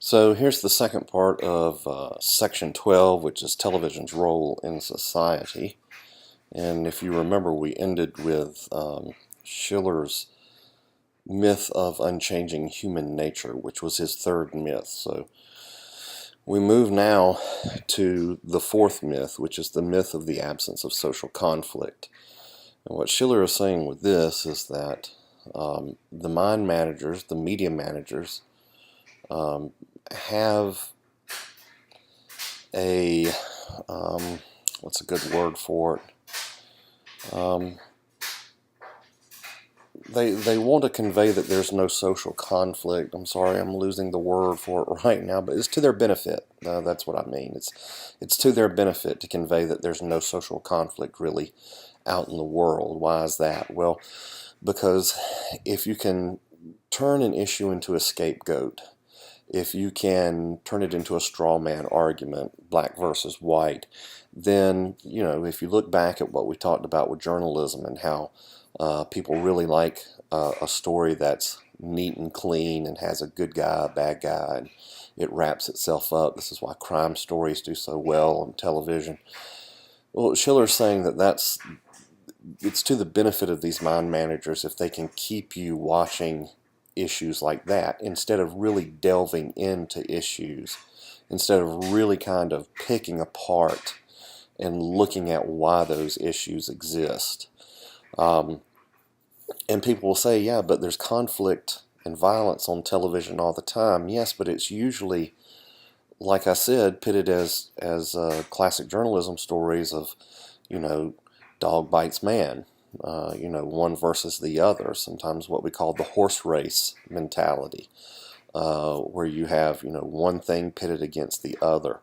So here's the second part of section 12, which is television's role in society. And if you remember, we ended with Schiller's myth of unchanging human nature, which was his third myth. So we move now to the fourth myth, which is the myth of the absence of social conflict. And what Schiller is saying with this is that the mind managers, the media managers, have a, what's a good word for it? They want to convey that there's no social conflict. I'm sorry, I'm losing the word for it right now, but it's to their benefit. That's what I mean. It's to their benefit to convey that there's no social conflict really out in the world. Why is that? Well, because if you can turn an issue into a scapegoat, if you can turn it into a straw man argument, black versus white, then, if you look back at what we talked about with journalism and how people really like a story that's neat and clean and has a good guy, a bad guy, and it wraps itself up. This is why crime stories do so well on television. Well, Schiller's saying that it's to the benefit of these mind managers if they can keep you watching issues like that instead of really delving into issues, instead of really kind of picking apart and looking at why those issues exist. And people will say, yeah, but there's conflict and violence on television all the time. Yes, but it's usually, like I said, pitted as classic journalism stories of, dog bites man, one versus the other. Sometimes what we call the horse race mentality, where you have, one thing pitted against the other.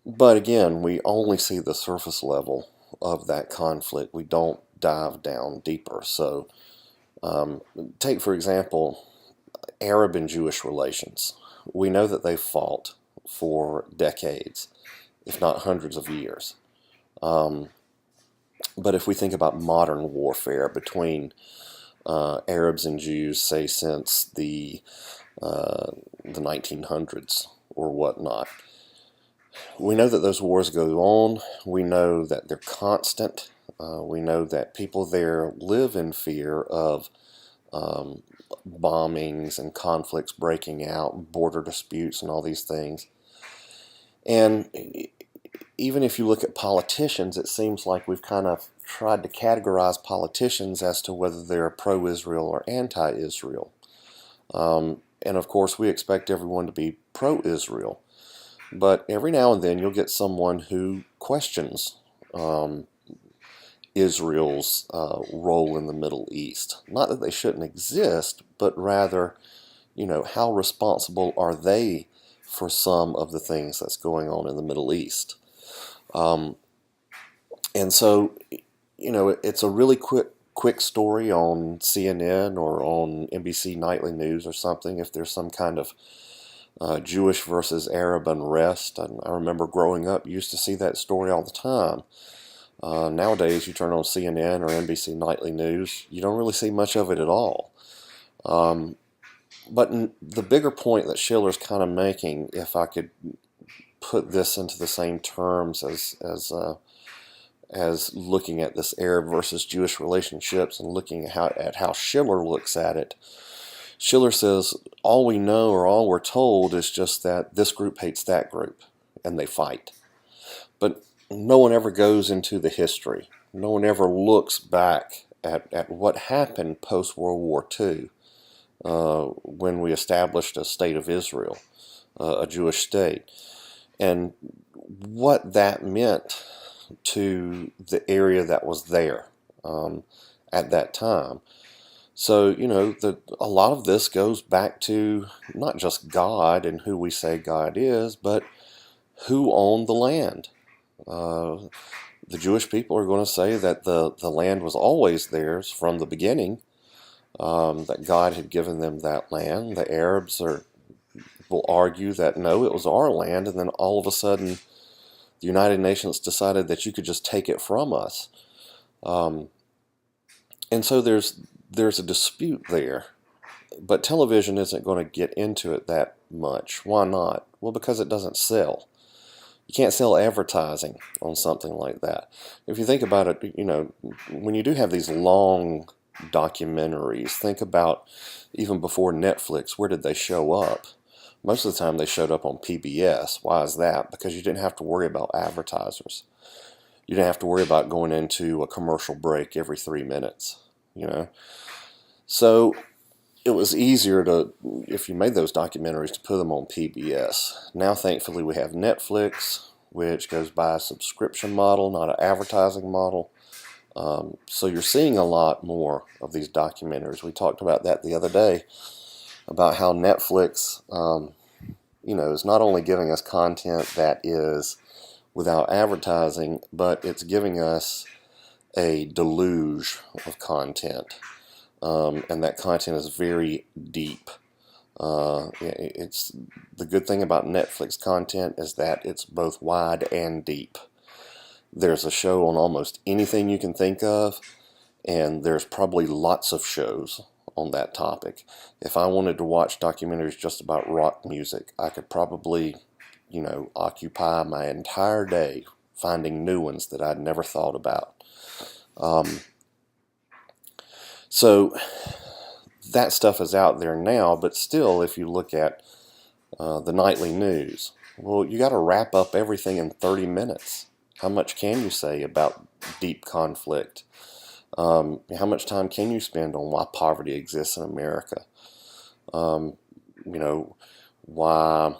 But again, we only see the surface level of that conflict. We don't dive down deeper. So take, for example, Arab and Jewish relations. We know that they've fought for decades, if not hundreds of years. But if we think about modern warfare between Arabs and Jews, say since the 1900s or whatnot, we know that those wars go on. We know that they're constant. We know that people there live in fear of bombings and conflicts breaking out, border disputes and all these things. And even if you look at politicians, it seems like we've kind of tried to categorize politicians as to whether they're pro-Israel or anti-Israel. And of course, we expect everyone to be pro-Israel. But every now and then you'll get someone who questions Israel's role in the Middle East. Not that they shouldn't exist, but rather, how responsible are they for some of the things that's going on in the Middle East? And so, it's a really quick story on CNN or on NBC Nightly News or something if there's some kind of Jewish versus Arab unrest. And I remember growing up, you used to see that story all the time. Nowadays, you turn on CNN or NBC Nightly News, you don't really see much of it at all. But the bigger point that Schiller's kind of making, if I could put this into the same terms as looking at this Arab versus Jewish relationships and looking at how Schiller looks at it, Schiller says all we know or all we're told is just that this group hates that group and they fight. But no one ever goes into the history. No one ever looks back at what happened post-World War II when we established a state of Israel, a Jewish state, and what that meant to the area that was there at that time. So, a lot of this goes back to not just God and who we say God is, but who owned the land. The Jewish people are going to say that the land was always theirs from the beginning, that God had given them that land. The Arabs will argue that no, it was our land, and then all of a sudden the United Nations decided that you could just take it from us. And so there's a dispute there But television isn't going to get into it that much. Why not? Well, because it doesn't sell. You can't sell advertising on something like that. If you think about it, when you do have these long documentaries, think about even before Netflix, where did they show up? Most of the time they showed up on PBS. Why is that? Because you didn't have to worry about advertisers. You didn't have to worry about going into a commercial break every 3 minutes, So it was easier to, if you made those documentaries, to put them on PBS. Now, thankfully, we have Netflix, which goes by a subscription model, not an advertising model. So you're seeing a lot more of these documentaries. We talked about that the other day, about how Netflix, is not only giving us content that is without advertising, but it's giving us a deluge of content. And that content is very deep. It's the good thing about Netflix content is that it's both wide and deep. There's a show on almost anything you can think of, and there's probably lots of shows on that topic. If I wanted to watch documentaries just about rock music, I could probably, occupy my entire day finding new ones that I'd never thought about. So that stuff is out there now, but still, if you look at the nightly news, well, you got to wrap up everything in 30 minutes. How much can you say about deep conflict? How much time can you spend on why poverty exists in America? Why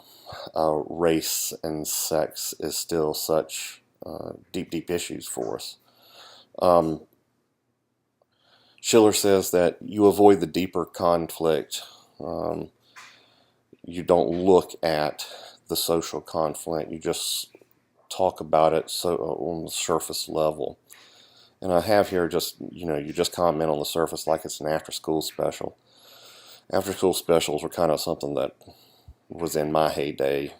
race and sex is still such deep, deep issues for us. Schiller says that you avoid the deeper conflict. You don't look at the social conflict. You just talk about it on the surface level. And I have here you just comment on the surface like it's an after-school special. After-school specials were kind of something that was in my heyday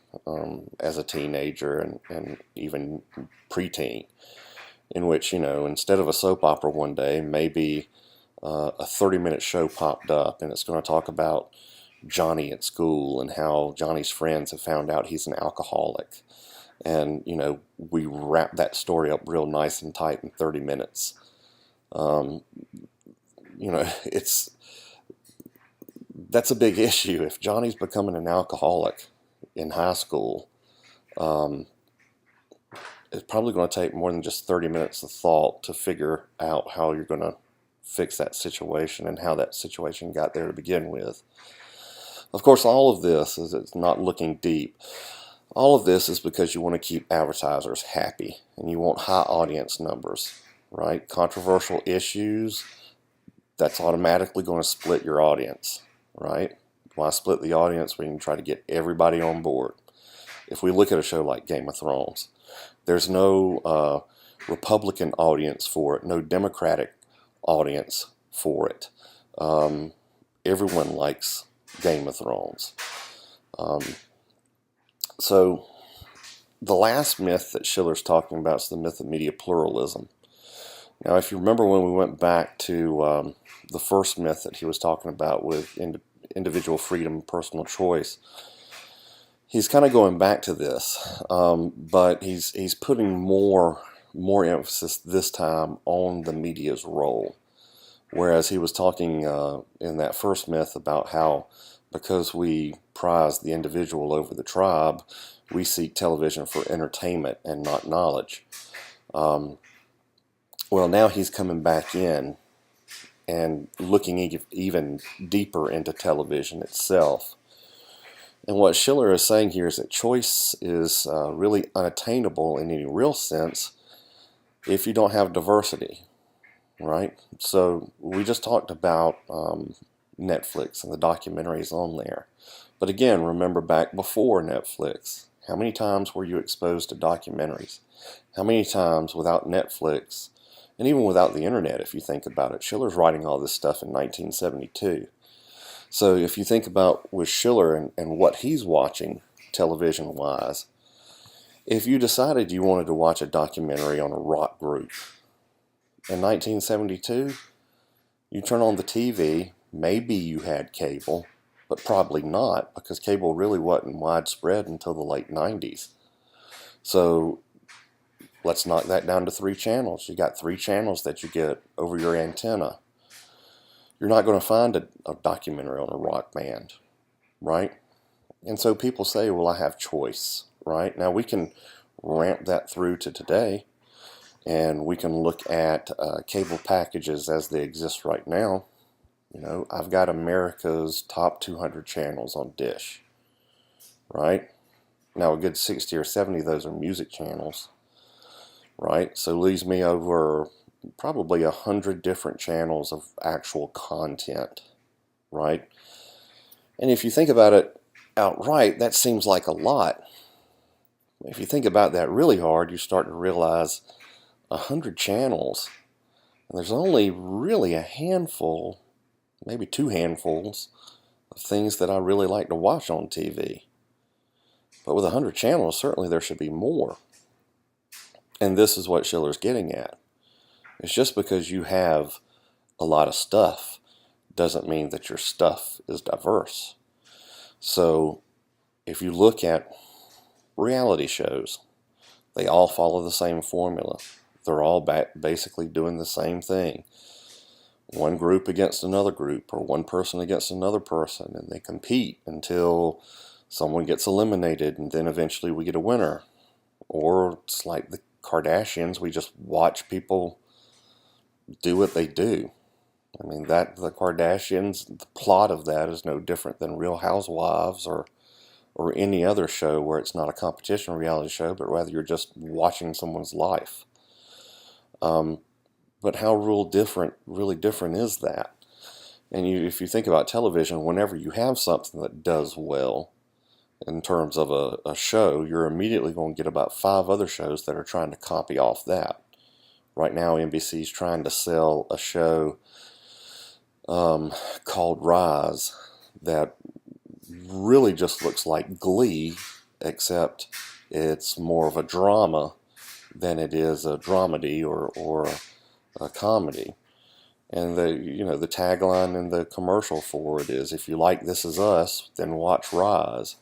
as a teenager and even preteen, in which, instead of a soap opera one day, maybe a 30-minute show popped up, and it's going to talk about Johnny at school and how Johnny's friends have found out he's an alcoholic. And, we wrap that story up real nice and tight in 30 minutes. That's a big issue. If Johnny's becoming an alcoholic in high school, it's probably going to take more than just 30 minutes of thought to figure out how you're going to fix that situation and how that situation got there to begin with. Of course, all of this it's not looking deep. All of this is because you want to keep advertisers happy and you want high audience numbers, right? Controversial issues, that's automatically going to split your audience, right? Why split the audience when you can try to get everybody on board? If we look at a show like Game of Thrones, there's no Republican audience for it, no Democratic audience for it. Everyone likes Game of Thrones. So the last myth that Schiller's talking about is the myth of media pluralism. Now, if you remember when we went back to the first myth that he was talking about with individual freedom, personal choice, he's kind of going back to this, but he's putting more emphasis this time on the media's role. Whereas he was talking in that first myth about how because we prize the individual over the tribe, we seek television for entertainment and not knowledge. Well, now he's coming back in and looking even deeper into television itself. And what Schiller is saying here is that choice is really unattainable in any real sense if you don't have diversity, right? So we just talked about Netflix and the documentaries on there. But again, remember back before Netflix, how many times were you exposed to documentaries? How many times without Netflix, and even without the internet, if you think about it? Schiller's writing all this stuff in 1972. So if you think about with Schiller and what he's watching television-wise, if you decided you wanted to watch a documentary on a rock group in 1972, you turn on the TV, maybe you had cable, but probably not, because cable really wasn't widespread until the late 90s. So let's knock that down to 3 channels. You got 3 channels that you get over your antenna. You're not going to find a documentary on a rock band, right? And so people say, well, I have choice, right? Now we can ramp that through to today, and we can look at cable packages as they exist right now. You know, I've got America's top 200 channels on Dish, right? Now a good 60 or 70 of those are music channels, right? So leaves me over probably 100 different channels of actual content, right? And if you think about it outright, that seems like a lot. If you think about that really hard, you start to realize 100 channels, and there's only really a handful, maybe 2 handfuls of things that I really like to watch on TV. But with 100 channels, certainly there should be more. And this is what Schiller's getting at. It's just because you have a lot of stuff doesn't mean that your stuff is diverse. So if you look at reality shows, they all follow the same formula. They're all basically doing the same thing. One group against another group, or one person against another person, and they compete until someone gets eliminated, and then eventually we get a winner. Or it's like the Kardashians, we just watch people do what they do. I mean, that the Kardashians, the plot of that is no different than Real Housewives or any other show where it's not a competition reality show, but rather you're just watching someone's life. But how really different is that? And if you think about television, whenever you have something that does well in terms of a show, you're immediately going to get about 5 other shows that are trying to copy off that. Right now, NBC's trying to sell a show called Rise that really just looks like Glee, except it's more of a drama than it is a dramedy or a comedy. And the tagline in the commercial for it is, if you like This Is Us, then watch Rise.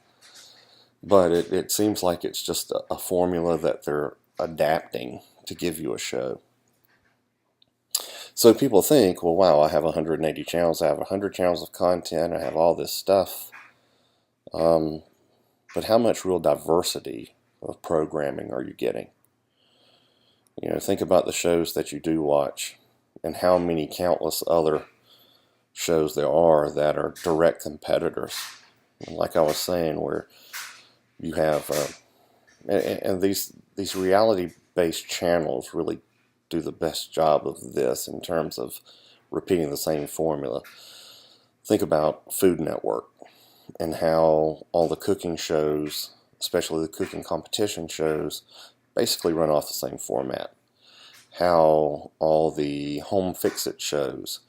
But it seems like it's just a formula that they're adapting to give you a show. So people think, well, wow, I have 180 channels, I have 100 channels of content, I have all this stuff. But how much real diversity of programming are you getting? You know, think about the shows that you do watch and how many countless other shows there are that are direct competitors. And like I was saying, where you have, and these reality-based channels really do the best job of this in terms of repeating the same formula. Think about Food Network and how all the cooking shows, especially the cooking competition shows, basically run off the same format. How all the home fix-it shows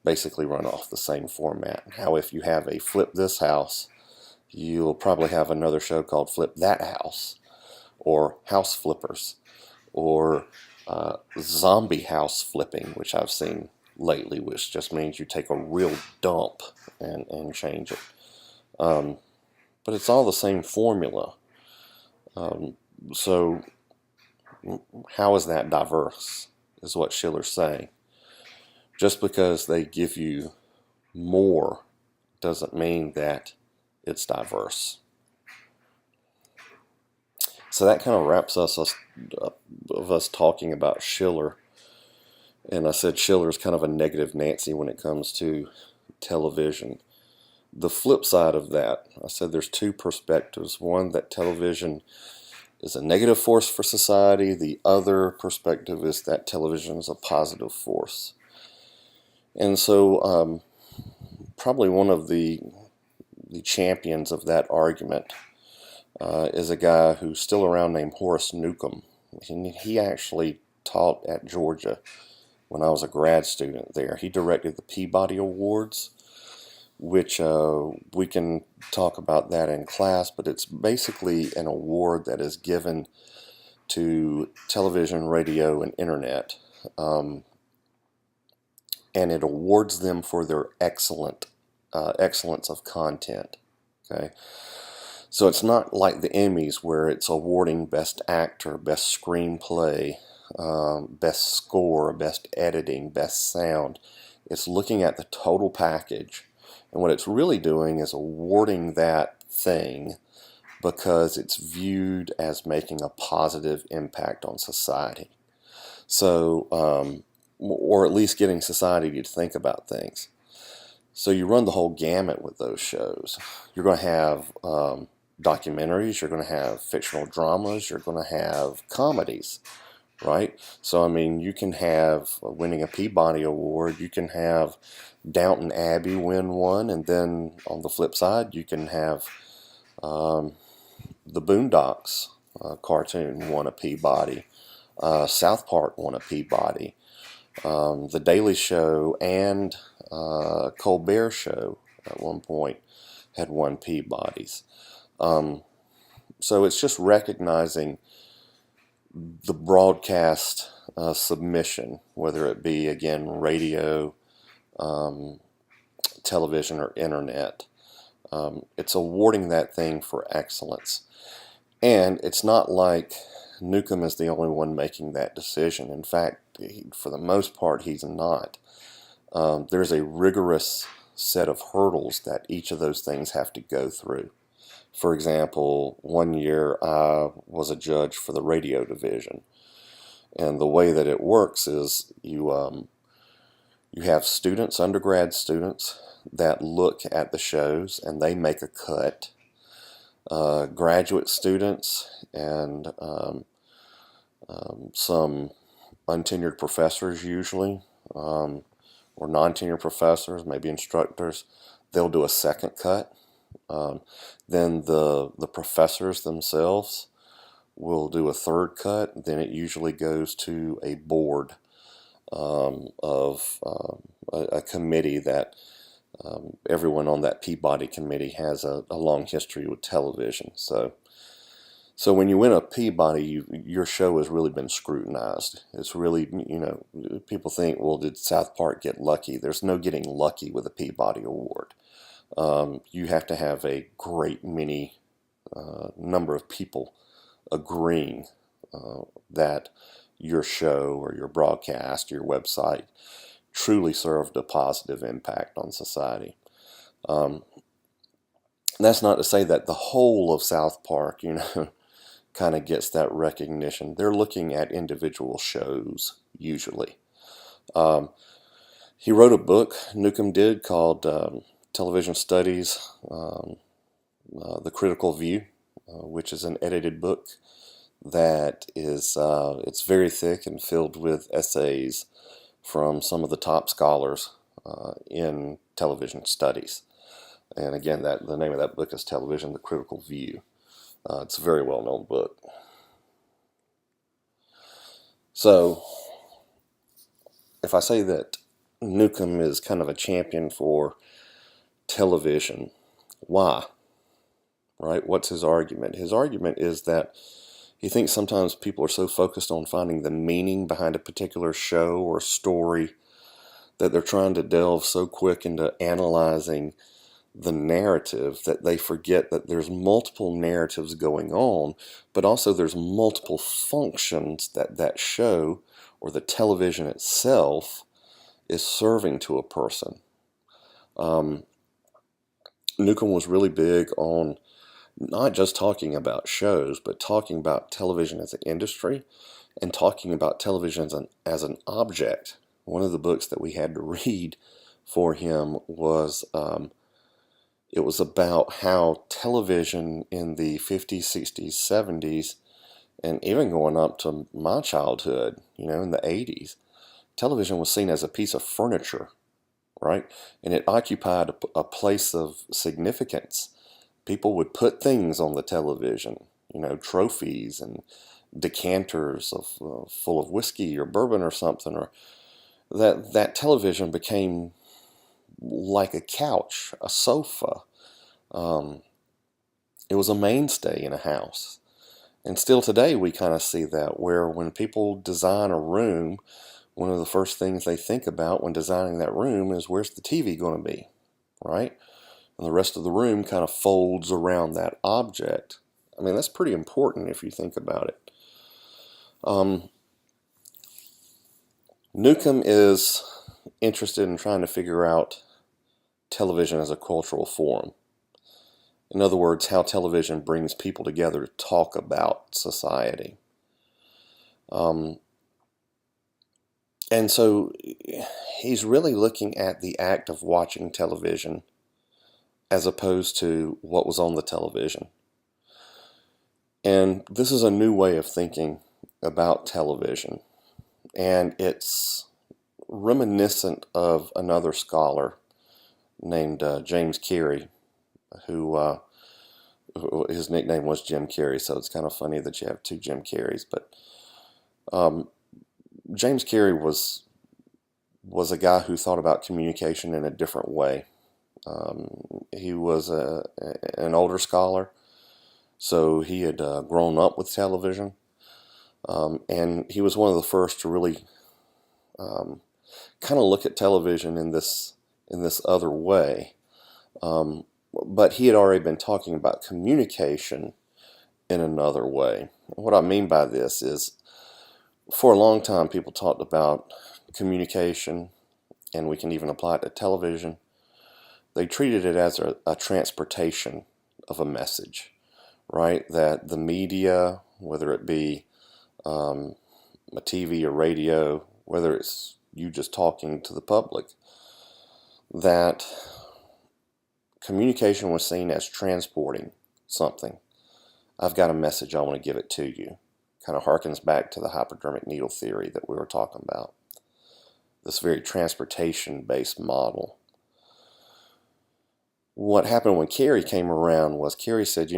basically run off the same format. How if you have a Flip This House, you'll probably have another show called Flip That House, or House Flippers, or Zombie House Flipping, which I've seen lately, which just means you take a real dump and change it. But it's all the same formula. So how is that diverse, is what Schiller's saying. Just because they give you more doesn't mean that it's diverse. So that kind of wraps us talking about Schiller. And I said Schiller's kind of a negative Nancy when it comes to television. The flip side of that, I said there's 2 perspectives. One, that television is a negative force for society. The other perspective is that television is a positive force. And so probably one of the champions of that argument is a guy who's still around named Horace Newcomb. He actually taught at Georgia when I was a grad student there. He directed the Peabody Awards, which we can talk about that in class, but it's basically an award that is given to television, radio, and internet and it awards them for their excellence of content. Okay, so it's not like the Emmys where it's awarding best actor, best screenplay, best score, best editing, best sound. It's looking at the total package, and what it's really doing is awarding that thing because it's viewed as making a positive impact on society. So, or at least getting society to think about things. So you run the whole gamut with those shows. You're going to have documentaries, you're going to have fictional dramas, you're going to have comedies, right? So, I mean, you can have winning a Peabody Award, you can have Downton Abbey win one, and then on the flip side, you can have the Boondocks cartoon won a Peabody. South Park won a Peabody. The Daily Show and Colbert Show at one point had won Peabodys. So it's just recognizing the broadcast submission, whether it be, again, radio, television, or internet. It's awarding that thing for excellence. And it's not like Newcomb is the only one making that decision. In fact, for the most part, he's not. There's a rigorous set of hurdles that each of those things have to go through. For example, one year I was a judge for the radio division. And the way that it works is you have students, undergrad students, that look at the shows and they make a cut. Graduate students and some untenured professors usually, or non-tenured professors, maybe instructors, they'll do a second cut. Then the professors themselves will do a third cut. Then it usually goes to a board of a committee that everyone on that Peabody committee has a long history with television. So when you win a Peabody, your show has really been scrutinized. It's really, people think, well, did South Park get lucky? There's no getting lucky with a Peabody Award. You have to have a great many number of people agreeing that your show or your broadcast, your website, truly served a positive impact on society. That's not to say that the whole of South Park, kind of gets that recognition. They're looking at individual shows, usually. He wrote a book, Newcomb did, called Television Studies, The Critical View, which is an edited book that is, it's very thick and filled with essays from some of the top scholars in television studies. And again, the name of that book is Television, The Critical View. It's a very well-known book. So, if I say that Newcomb is kind of a champion for television, why? Right? What's his argument? His argument is that he thinks sometimes people are so focused on finding the meaning behind a particular show or story that they're trying to delve so quick into analyzing the narrative that they forget that there's multiple narratives going on, but also there's multiple functions that that show or the television itself is serving to a person. Newcomb was really big on not just talking about shows, but talking about television as an industry and talking about television as an object. One of the books that we had to read for him was it was about how television in the 50s, 60s, 70s, and even going up to my childhood, in the 80s, television was seen as a piece of furniture, right? And it occupied a place of significance. People would put things on the television, trophies and decanters full of whiskey or bourbon or something, or that television became like a couch, a sofa. It was a mainstay in a house. And still today we kind of see that, where when people design a room, one of the first things they think about when designing that room is, where's the TV going to be, right? And the rest of the room kind of folds around that object. I mean, that's pretty important if you think about it. Newcomb is interested in trying to figure out television as a cultural forum. In other words, how television brings people together to talk about society. And so he's really looking at the act of watching television as opposed to what was on the television. And this is a new way of thinking about television. And it's reminiscent of another scholar named James Carey, who his nickname was Jim Carrey, so it's kind of funny that you have two Jim Carreys. But James Carey was a guy who thought about communication in a different way. He was an older scholar, so he had grown up with television, and he was one of the first to really kind of look at television in this other way. But he had already been talking about communication in another way. What I mean by this is, for a long time, people talked about communication, and we can even apply it to television. They treated it as a transportation of a message, right? That the media, whether it be a TV or radio, whether it's you just talking to the public, that communication was seen as transporting something. I've got a message, I want to give it to you. Kind of harkens back to the hypodermic needle theory that we were talking about. This very transportation-based model. What happened when Carey came around was Carey said,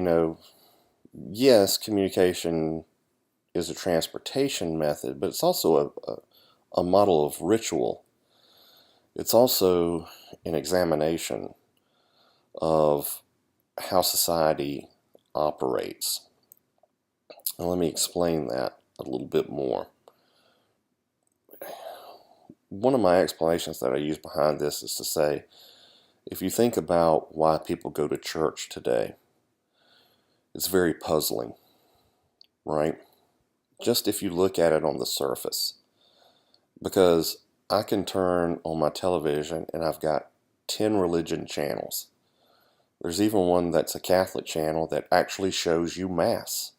yes, communication is a transportation method, but it's also a model of ritual. It's also an examination of how society operates. Now, let me explain that a little bit more. One of my explanations that I use behind this is to say, if you think about why people go to church today, it's very puzzling, right? Just if you look at it on the surface. Because I can turn on my television and I've got 10 religion channels. There's even one that's a Catholic channel that actually shows you Mass,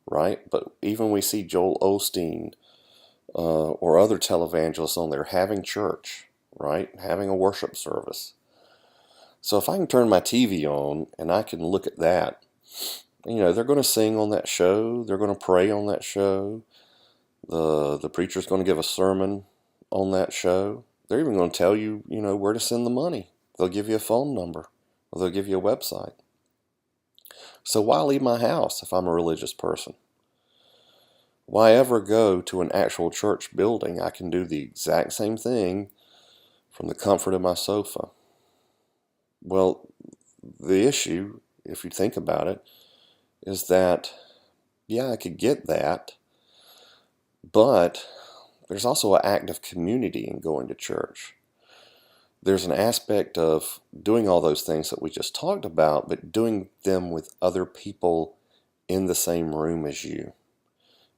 right? But even we see Joel Osteen or other televangelists on there having church, right? Having a worship service. So if I can turn my TV on and I can look at that, they're going to sing on that show. They're going to pray on that show. The preacher's going to give a sermon on that show. They're even going to tell you, where to send the money. They'll give you a phone number, or they'll give you a website. So why leave my house if I'm a religious person? Why ever go to an actual church building? I can do the exact same thing from the comfort of my sofa. Well, the issue, if you think about it, is that, yeah, I could get that, but there's also an act of community in going to church. There's an aspect of doing all those things that we just talked about, but doing them with other people in the same room as you.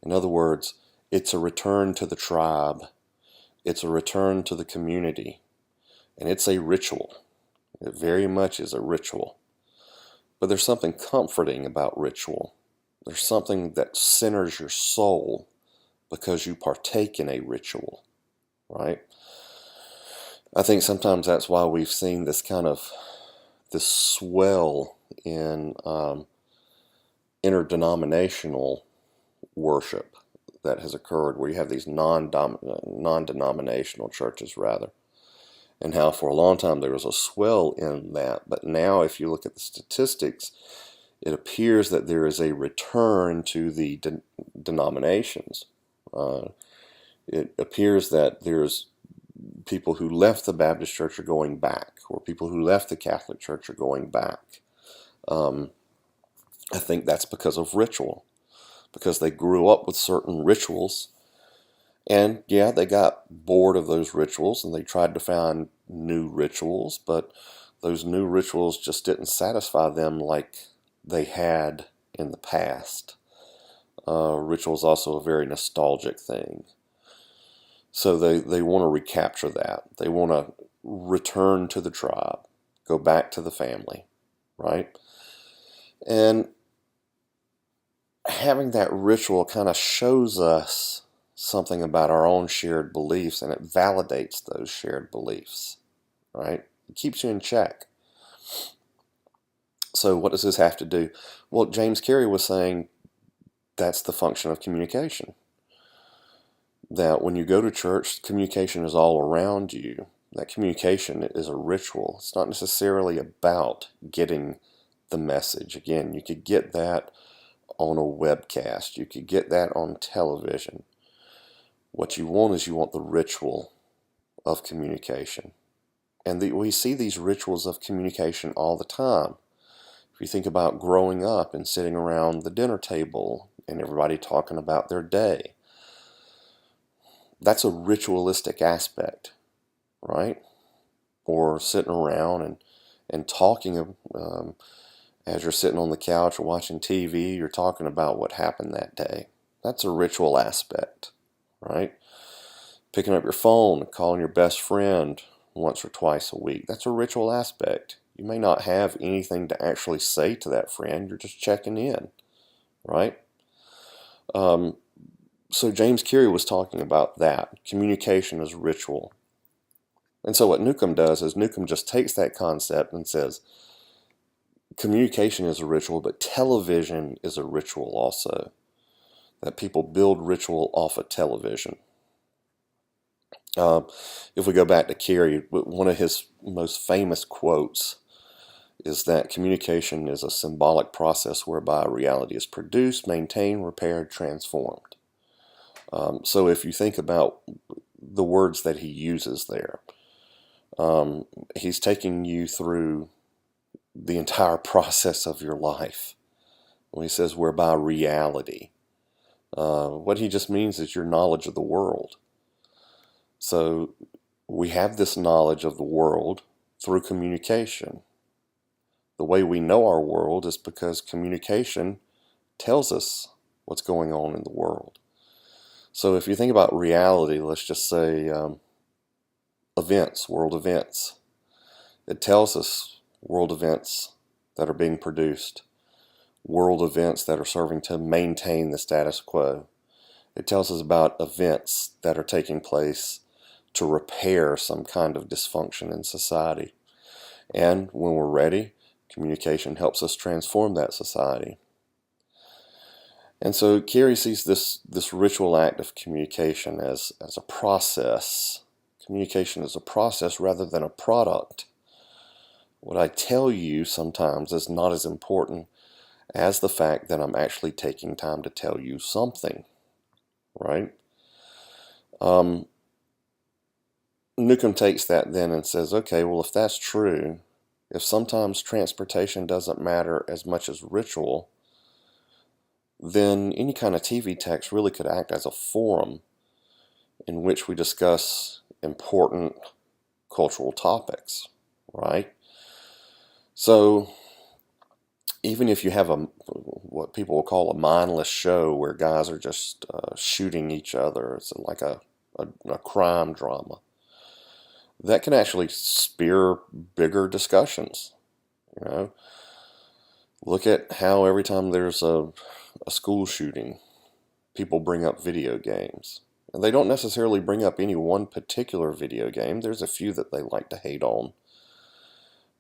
In other words, it's a return to the tribe. It's a return to the community. And it's a ritual. It very much is a ritual. But there's something comforting about ritual. There's something that centers your soul because you partake in a ritual, right? I think sometimes that's why we've seen this swell in interdenominational worship that has occurred, where you have these non-denominational churches, rather. And how for a long time there was a swell in that. But now if you look at the statistics, it appears that there is a return to the denominations. It appears that there's people who left the Baptist church are going back, or people who left the Catholic church are going back. I think that's because of ritual, because they grew up with certain rituals, And yeah, they got bored of those rituals and they tried to find new rituals, but those new rituals just didn't satisfy them like they had in the past. Ritual is also a very nostalgic thing. So they want to recapture that. They want to return to the tribe, go back to the family, right? And having that ritual kind of shows us something about our own shared beliefs, and it validates those shared beliefs, right? It keeps you in check. So what does this have to do? Well, James Carey was saying that's the function of communication. That when you go to church, communication is all around you. That communication is a ritual. It's not necessarily about getting the message. Again, you could get that on a webcast. You could get that on television. What you want is you want the ritual of communication. And we see these rituals of communication all the time. If you think about growing up and sitting around the dinner table and everybody talking about their day, that's a ritualistic aspect, right? Or sitting around and talking, as you're sitting on the couch or watching TV, you're talking about what happened that day. That's a ritual aspect, right? Picking up your phone and calling your best friend once or twice a week, that's a ritual aspect. You may not have anything to actually say to that friend, you're just checking in, right? So James Carey was talking about that. Communication is ritual. And so what Newcomb does is Newcomb just takes that concept and says, communication is a ritual, but television is a ritual also. That people build ritual off of television. If we go back to Carey, one of his most famous quotes is that communication is a symbolic process whereby reality is produced, maintained, repaired, transformed. So if you think about the words that he uses there, he's taking you through the entire process of your life. When he says whereby reality, what he just means is your knowledge of the world. So we have this knowledge of the world through communication. The way we know our world is because communication tells us what's going on in the world. So if you think about reality, let's just say events, world events. It tells us world events that are being produced, world events that are serving to maintain the status quo. It tells us about events that are taking place to repair some kind of dysfunction in society. And when we're ready, communication helps us transform that society. And so Carey sees this ritual act of communication as a process. Communication is a process rather than a product. What I tell you sometimes is not as important as the fact that I'm actually taking time to tell you something, right? Newcomb takes that then and says, okay, well, if that's true, if sometimes transportation doesn't matter as much as ritual, then any kind of TV text really could act as a forum in which we discuss important cultural topics, right? So even if you have what people will call a mindless show where guys are just shooting each other, it's like a crime drama, that can actually spear bigger discussions. You know, look at how every time there's a school shooting, people bring up video games. And they don't necessarily bring up any one particular video game. There's a few that they like to hate on.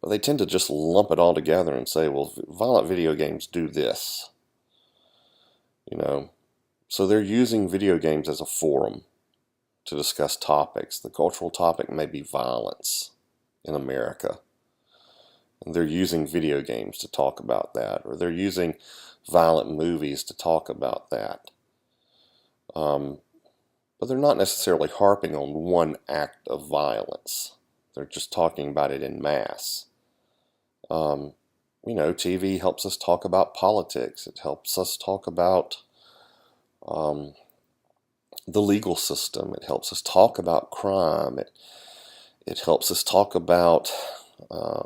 But they tend to just lump it all together and say, well, violent video games do this. You know, so they're using video games as a forum to discuss topics. The cultural topic may be violence in America. And they're using video games to talk about that. Or they're using violent movies to talk about that. But they're not necessarily harping on one act of violence. They're just talking about it in mass. You know, TV helps us talk about politics. It helps us talk about the legal system. It helps us talk about crime. It helps us talk about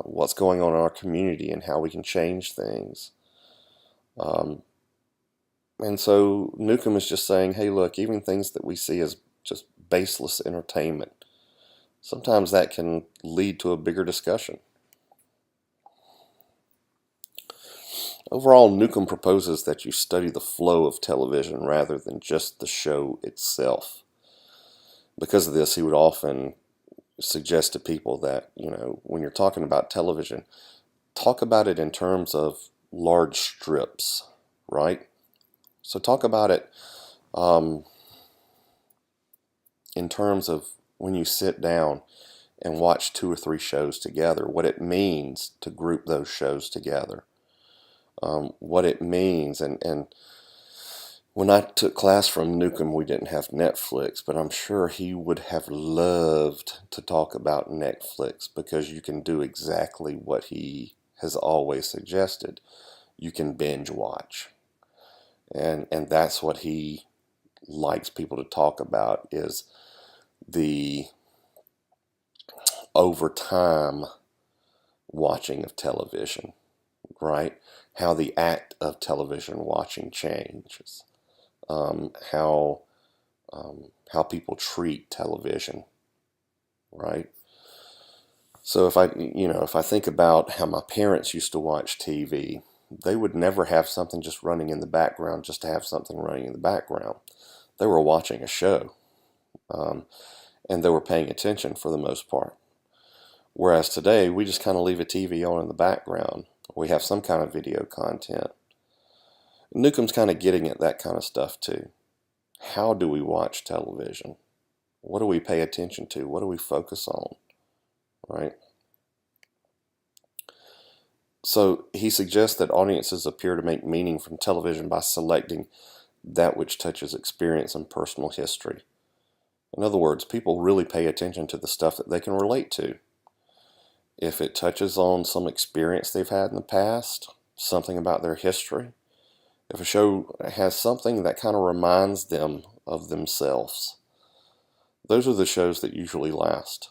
what's going on in our community and how we can change things. And so Newcomb is just saying, hey, look, even things that we see as just baseless entertainment, sometimes that can lead to a bigger discussion. Overall, Newcomb proposes that you study the flow of television rather than just the show itself. Because of this, he would often suggest to people that, when you're talking about television, talk about it in terms of large strips, right? So talk about it in terms of when you sit down and watch 2 or 3 shows together, what it means to group those shows together, what it means. And when I took class from Newcomb, we didn't have Netflix, but I'm sure he would have loved to talk about Netflix, because you can do exactly what he has always suggested. You can binge watch. And that's what he likes people to talk about, is the over time watching of television, right? How the act of television watching changes, how people treat television, right? So if I think about how my parents used to watch TV, they would never have something just running in the background just to have something running in the background. They were watching a show, and they were paying attention for the most part. Whereas today, we just kind of leave a TV on in the background. We have some kind of video content. Newcomb's kind of getting at that kind of stuff too. How do we watch television? What do we pay attention to? What do we focus on? Right? So he suggests that audiences appear to make meaning from television by selecting that which touches experience and personal history. In other words, people really pay attention to the stuff that they can relate to. If it touches on some experience they've had in the past, something about their history, if a show has something that kind of reminds them of themselves, those are the shows that usually last.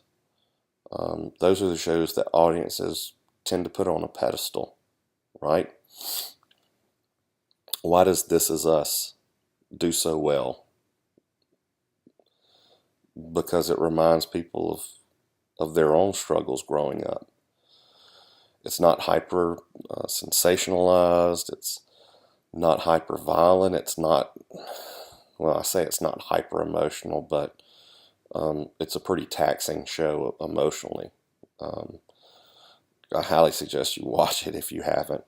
Those are the shows that audiences tend to put on a pedestal, right? Why does This Is Us do so well? Because it reminds people of their own struggles growing up. It's not hyper sensationalized. It's not hyper violent. It's not, well, I say it's not hyper emotional, but it's a pretty taxing show emotionally. I highly suggest you watch it if you haven't.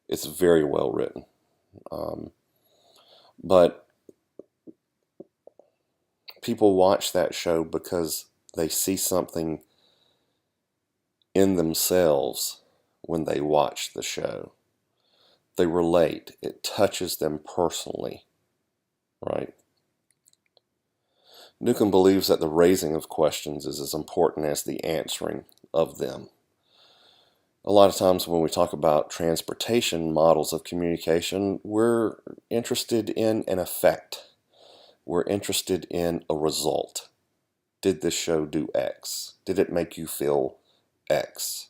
It's very well written. But people watch that show because they see something in themselves when they watch the show. They relate. It touches them personally, right? Newcomb believes that the raising of questions is as important as the answering of them. A lot of times when we talk about transportation models of communication, we're interested in an effect. We're interested in a result. Did this show do X? Did it make you feel X?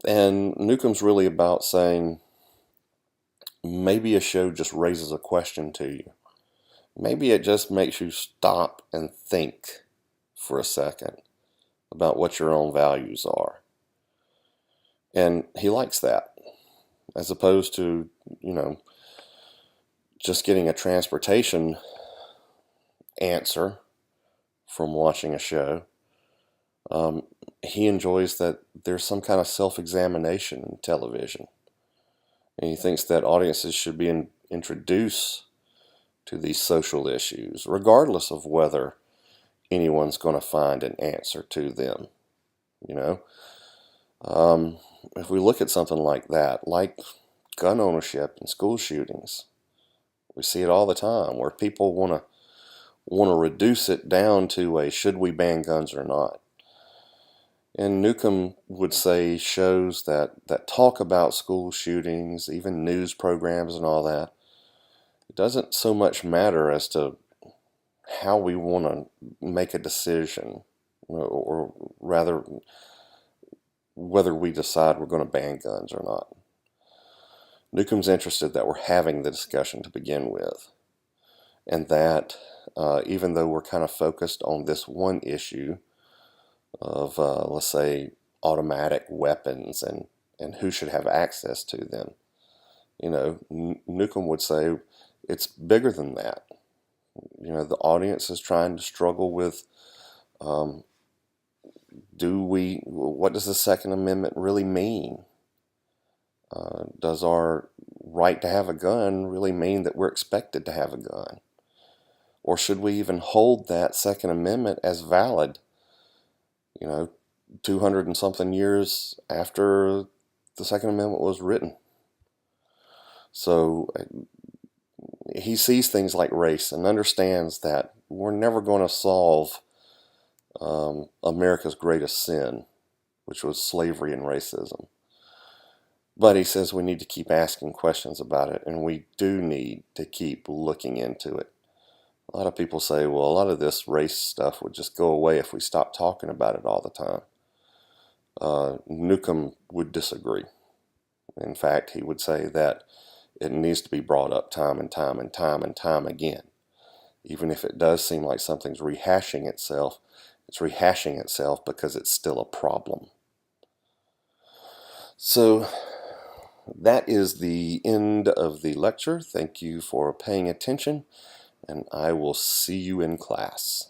And Newcomb's really about saying, maybe a show just raises a question to you. Maybe it just makes you stop and think for a second about what your own values are. And he likes that, as opposed to, just getting a transportation answer from watching a show. He enjoys that there's some kind of self-examination in television. And he thinks that audiences should be introduced to these social issues, regardless of whether anyone's going to find an answer to them. If we look at something like that, like gun ownership and school shootings, we see it all the time, where people want to reduce it down to a should we ban guns or not. And Newcomb would say shows that talk about school shootings, even news programs and all that, It doesn't so much matter as to how we want to make a decision, or rather, whether we decide we're going to ban guns or not. Newcomb's interested that we're having the discussion to begin with, and that even though we're kind of focused on this one issue of, let's say, automatic weapons and who should have access to them, Newcomb would say it's bigger than that. The audience is trying to struggle with, what does the Second Amendment really mean? Does our right to have a gun really mean that we're expected to have a gun? Or should we even hold that Second Amendment as valid, 200 and something years after the Second Amendment was written? So he sees things like race and understands that we're never going to solve America's greatest sin, which was slavery and racism. But he says we need to keep asking questions about it, and we do need to keep looking into it. A lot of people say, well, a lot of this race stuff would just go away if we stopped talking about it all the time. Newcomb would disagree. In fact, he would say that it needs to be brought up time and time and time and time again. Even if it does seem like something's rehashing itself, it's rehashing itself because it's still a problem. So that is the end of the lecture. Thank you for paying attention, and I will see you in class.